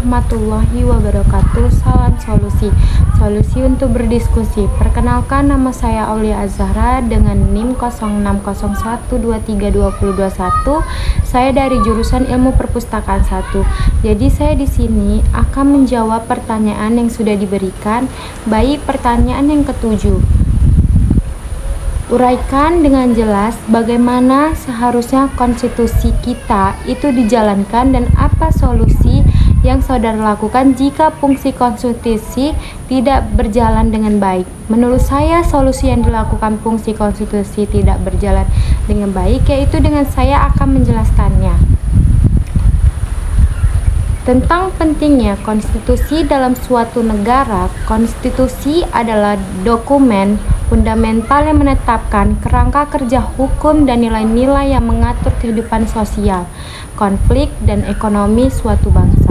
warahmatullahi wabarakatuh. Salam solusi. Solusi untuk berdiskusi. Perkenalkan, nama saya Aulia Azhara dengan NIM 0601232021. Saya dari jurusan Ilmu Perpustakaan 1. Jadi saya di sini akan menjawab pertanyaan yang sudah diberikan. Baik, pertanyaan yang ketujuh. Uraikan dengan jelas bagaimana seharusnya konstitusi kita itu dijalankan dan apa solusi yang saudara lakukan jika fungsi konstitusi tidak berjalan dengan baik. Menurut saya, solusi yang dilakukan fungsi konstitusi tidak berjalan dengan baik yaitu dengan saya akan menjelaskannya. Tentang pentingnya konstitusi dalam suatu negara, konstitusi adalah dokumen fundamental yang menetapkan kerangka kerja hukum dan nilai-nilai yang mengatur kehidupan sosial, konflik, dan ekonomi suatu bangsa.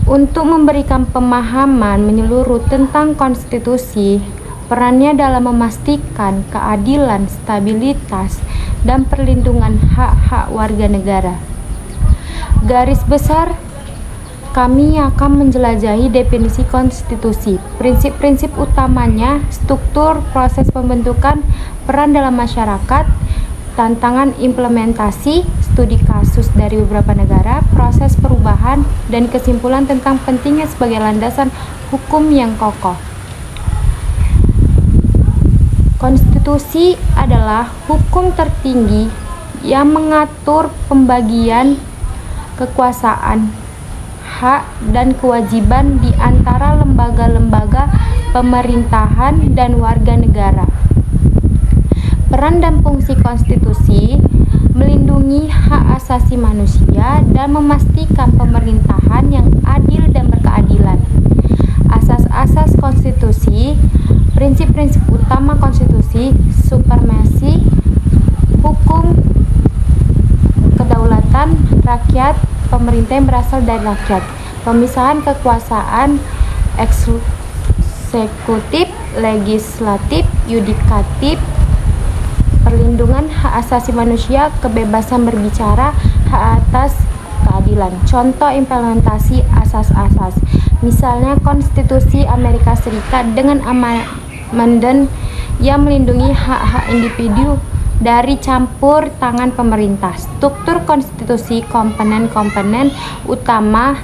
Untuk memberikan pemahaman menyeluruh tentang konstitusi, perannya dalam memastikan keadilan, stabilitas, dan perlindungan hak-hak warga negara. Garis besar, kami akan menjelajahi definisi konstitusi, prinsip-prinsip utamanya, struktur, proses pembentukan, peran dalam masyarakat, tantangan implementasi, studi kasus dari beberapa negara, proses perubahan, dan kesimpulan tentang pentingnya sebagai landasan hukum yang kokoh. Konstitusi adalah hukum tertinggi yang mengatur pembagian kekuasaan, hak, dan kewajiban di antara lembaga-lembaga pemerintahan dan warga negara. Peran dan fungsi konstitusi melindungi hak asasi manusia dan memastikan pemerintahan yang adil dan berkeadilan. Asas-asas konstitusi, prinsip-prinsip utama konstitusi, supremasi hukum, kedaulatan rakyat, pemerintah yang berasal dari rakyat, pemisahan kekuasaan eksekutif, legislatif, yudikatif, perlindungan hak asasi manusia, kebebasan berbicara, hak atas keadilan. Contoh implementasi asas-asas, misalnya Konstitusi Amerika Serikat dengan amendmen yang melindungi hak-hak individu dari campur tangan pemerintah. Struktur konstitusi, komponen-komponen utama,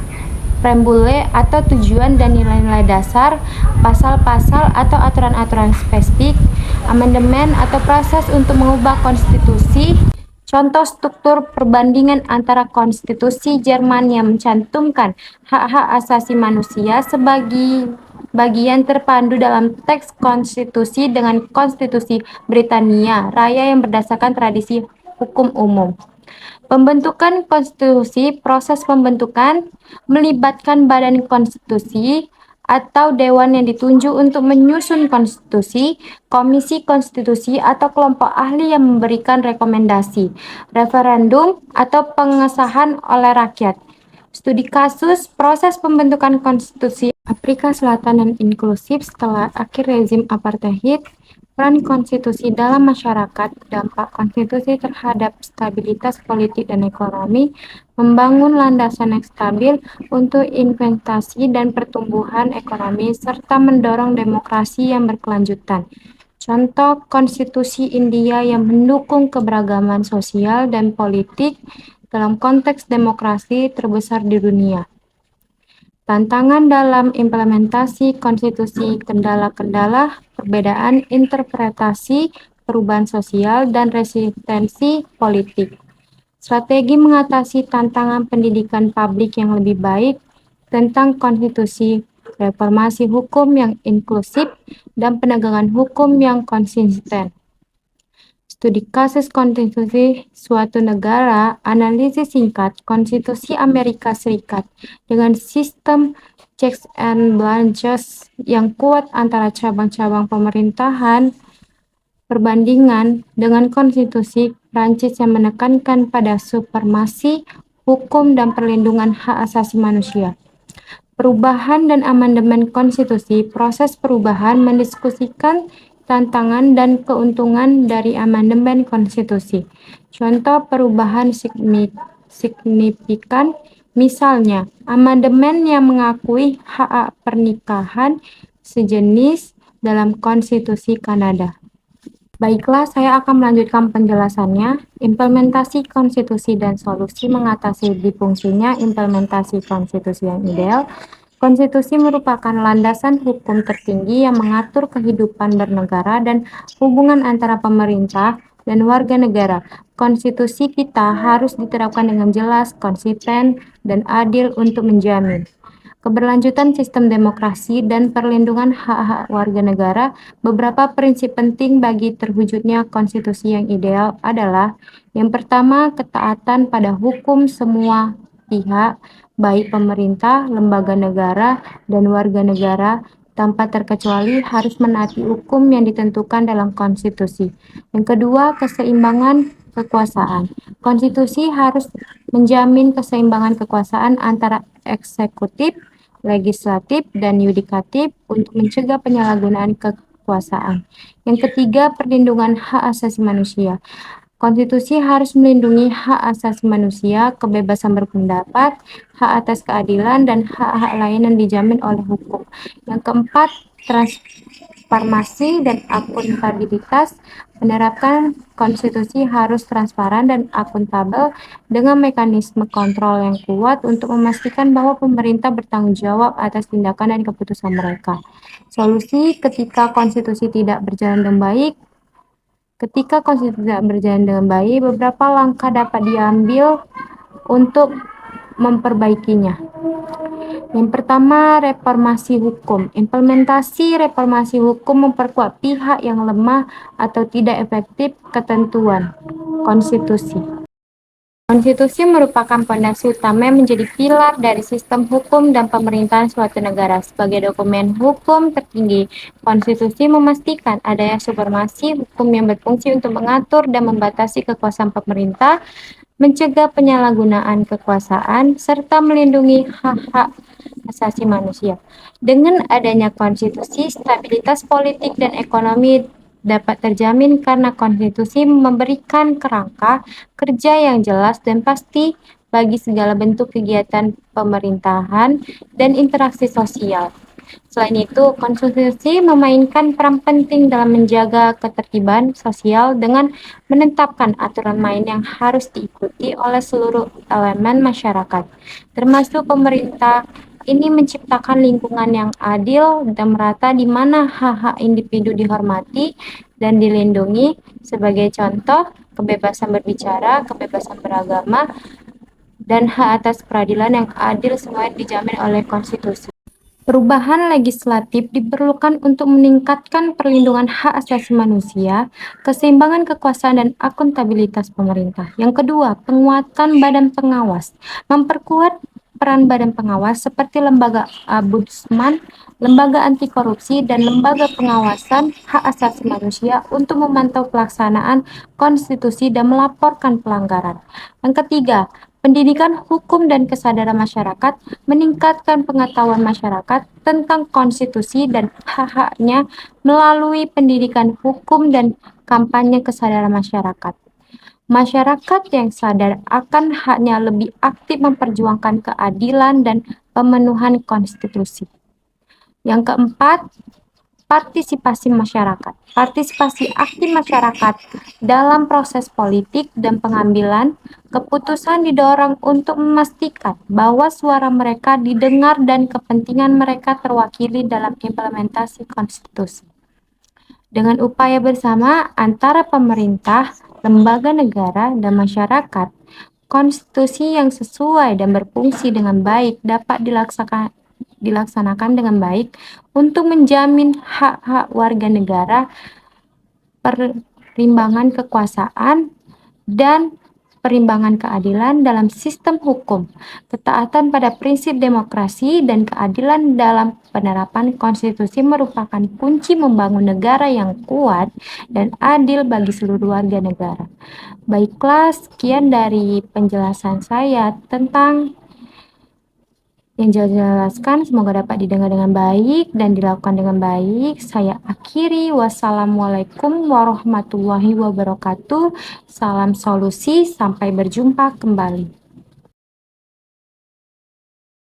preambule atau tujuan dan nilai-nilai dasar, pasal-pasal atau aturan-aturan spesifik, amandemen atau proses untuk mengubah konstitusi. Contoh struktur perbandingan antara konstitusi Jerman yang mencantumkan hak-hak asasi manusia sebagai bagian terpadu dalam teks konstitusi dengan konstitusi Britania Raya yang berdasarkan tradisi hukum umum. Pembentukan konstitusi, proses pembentukan melibatkan badan konstitusi atau dewan yang ditunjuk untuk menyusun konstitusi, komisi konstitusi atau kelompok ahli yang memberikan rekomendasi, referendum atau pengesahan oleh rakyat. Studi kasus, proses pembentukan konstitusi Afrika Selatan dan inklusif setelah akhir rezim apartheid, peran konstitusi dalam masyarakat, dampak konstitusi terhadap stabilitas politik dan ekonomi, membangun landasan yang stabil untuk investasi dan pertumbuhan ekonomi, serta mendorong demokrasi yang berkelanjutan. Contoh konstitusi India yang mendukung keberagaman sosial dan politik dalam konteks demokrasi terbesar di dunia. Tantangan dalam implementasi konstitusi, kendala-kendala, perbedaan interpretasi, perubahan sosial, dan resistensi politik. Strategi mengatasi tantangan pendidikan publik yang lebih baik tentang konstitusi, reformasi hukum yang inklusif, dan penegakan hukum yang konsisten. Studi kasus konstitusi suatu negara, analisis singkat konstitusi Amerika Serikat dengan sistem checks and balances yang kuat antara cabang-cabang pemerintahan, perbandingan dengan konstitusi Prancis yang menekankan pada supremasi hukum dan perlindungan hak asasi manusia. Perubahan dan amandemen konstitusi, proses perubahan mendiskusikan tantangan dan keuntungan dari amandemen konstitusi. Contoh perubahan signifikan Misalnya, amandemen yang mengakui hak pernikahan sejenis dalam konstitusi Kanada. Baiklah, saya akan melanjutkan penjelasannya. Implementasi konstitusi dan solusi mengatasi difungsinya implementasi konstitusi yang ideal. Konstitusi merupakan landasan hukum tertinggi yang mengatur kehidupan bernegara dan hubungan antara pemerintah dan warga negara. Konstitusi kita harus diterapkan dengan jelas, konsisten, dan adil untuk menjamin keberlanjutan sistem demokrasi dan perlindungan hak-hak warga negara. Beberapa prinsip penting bagi terwujudnya konstitusi yang ideal adalah: yang pertama, ketaatan pada hukum semua pihak, baik pemerintah, lembaga negara, dan warga negara, tanpa terkecuali harus menaati hukum yang ditentukan dalam konstitusi. Yang kedua, keseimbangan kekuasaan. Konstitusi harus menjamin keseimbangan kekuasaan antara eksekutif, legislatif, dan yudikatif untuk mencegah penyalahgunaan kekuasaan. Yang ketiga, perlindungan hak asasi manusia. Konstitusi harus melindungi hak asasi manusia, kebebasan berpendapat, hak atas keadilan, dan hak-hak lain yang dijamin oleh hukum. Yang keempat, transparansi dan akuntabilitas. Menerapkan konstitusi harus transparan dan akuntabel dengan mekanisme kontrol yang kuat untuk memastikan bahwa pemerintah bertanggung jawab atas tindakan dan keputusan mereka. Solusi ketika konstitusi tidak berjalan dengan baik. Ketika konstitusi tidak berjalan dengan baik, beberapa langkah dapat diambil untuk memperbaikinya. Yang pertama, reformasi hukum. Implementasi reformasi hukum memperkuat pihak yang lemah atau tidak efektif ketentuan konstitusi. Konstitusi merupakan pondasi utama yang menjadi pilar dari sistem hukum dan pemerintahan suatu negara. Sebagai dokumen hukum tertinggi, konstitusi memastikan adanya supremasi hukum yang berfungsi untuk mengatur dan membatasi kekuasaan pemerintah, mencegah penyalahgunaan kekuasaan, serta melindungi hak-hak asasi manusia. Dengan adanya konstitusi, stabilitas politik dan ekonomi dapat terjamin karena konstitusi memberikan kerangka kerja yang jelas dan pasti bagi segala bentuk kegiatan pemerintahan dan interaksi sosial. Selain itu, konstitusi memainkan peran penting dalam menjaga ketertiban sosial dengan menetapkan aturan main yang harus diikuti oleh seluruh elemen masyarakat, termasuk pemerintah. Ini menciptakan lingkungan yang adil dan merata di mana hak-hak individu dihormati dan dilindungi. Sebagai contoh, kebebasan berbicara, kebebasan beragama, dan hak atas peradilan yang adil semuanya dijamin oleh konstitusi. Perubahan legislatif diperlukan untuk meningkatkan perlindungan hak asasi manusia, keseimbangan kekuasaan, dan akuntabilitas pemerintah. Yang kedua, penguatan badan pengawas. Memperkuat peran badan pengawas seperti lembaga ombudsman, lembaga anti korupsi, dan lembaga pengawasan hak asasi manusia untuk memantau pelaksanaan konstitusi dan melaporkan pelanggaran. Yang ketiga, pendidikan hukum dan kesadaran masyarakat. Meningkatkan pengetahuan masyarakat tentang konstitusi dan hak-haknya melalui pendidikan hukum dan kampanye kesadaran masyarakat. Masyarakat yang sadar akan haknya lebih aktif memperjuangkan keadilan dan pemenuhan konstitusi. Yang keempat, partisipasi masyarakat. Partisipasi aktif masyarakat dalam proses politik dan pengambilan keputusan didorong untuk memastikan bahwa suara mereka didengar dan kepentingan mereka terwakili dalam implementasi konstitusi. Dengan upaya bersama antara pemerintah, lembaga negara, dan masyarakat, konstitusi yang sesuai dan berfungsi dengan baik dapat dilaksanakan dengan baik untuk menjamin hak-hak warga negara, perimbangan kekuasaan, dan perimbangan keadilan dalam sistem hukum, ketaatan pada prinsip demokrasi, dan keadilan dalam penerapan konstitusi merupakan kunci membangun negara yang kuat dan adil bagi seluruh warga negara. Baiklah, sekian dari penjelasan saya tentang yang jelaskan, semoga dapat didengar dengan baik dan dilakukan dengan baik. Saya akhiri. Wassalamualaikum warahmatullahi wabarakatuh. Salam solusi, sampai berjumpa kembali.